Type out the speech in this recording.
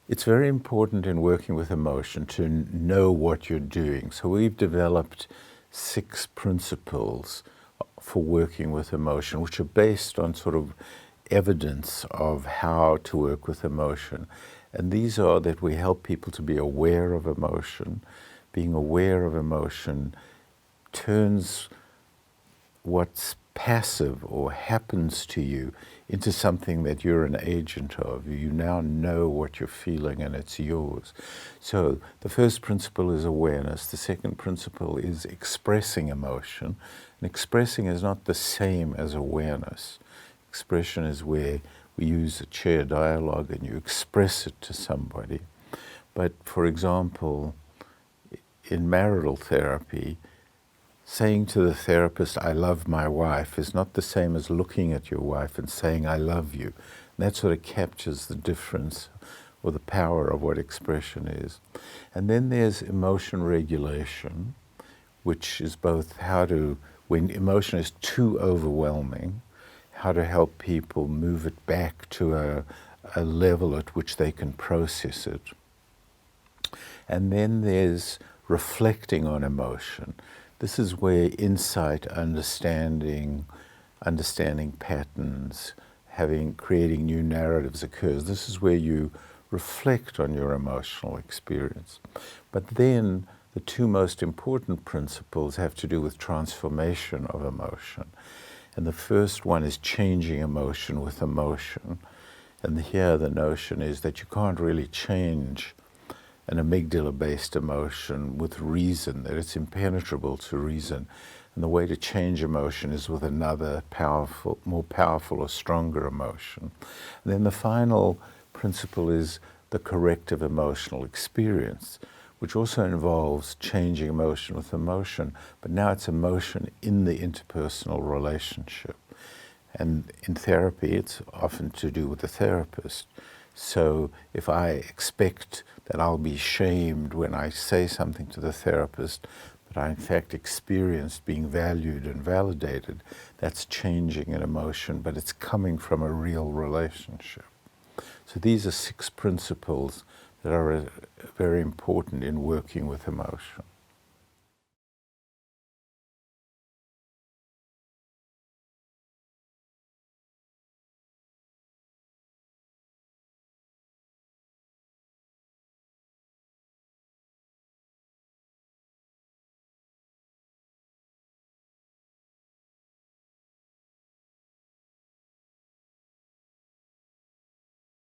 It's very important in working with emotion to know what you're doing. So we've developed 6 principles for working with emotion, which are based on sort of evidence of how to work with emotion. And these are that we help people to be aware of emotion. Being aware of emotion turns what's passive or happens to you into something that you're an agent of. You now know what you're feeling and it's yours. So the first principle is awareness. The second principle is expressing emotion. And expressing is not the same as awareness. Expression is where we use a chair dialogue and you express it to somebody. But for example, in marital therapy, saying to the therapist, I love my wife, is not the same as looking at your wife and saying, I love you. And that sort of captures the difference or the power of what expression is. And then there's emotion regulation, which is both how to, when emotion is too overwhelming, how to help people move it back to a level at which they can process it. And then there's reflecting on emotion. This is where insight, understanding patterns, creating new narratives occurs. This is where you reflect on your emotional experience. But then the 2 most important principles have to do with transformation of emotion. And the first one is changing emotion with emotion. And here the notion is that you can't really change an amygdala-based emotion with reason, that it's impenetrable to reason. And the way to change emotion is with another powerful, more powerful or stronger emotion. And then the final principle is the corrective emotional experience, which also involves changing emotion with emotion, but now it's emotion in the interpersonal relationship. And in therapy, it's often to do with the therapist. So if I expect that I'll be shamed when I say something to the therapist, but I in fact experienced being valued and validated, that's changing an emotion, but it's coming from a real relationship. So these are 6 principles that are very important in working with emotion.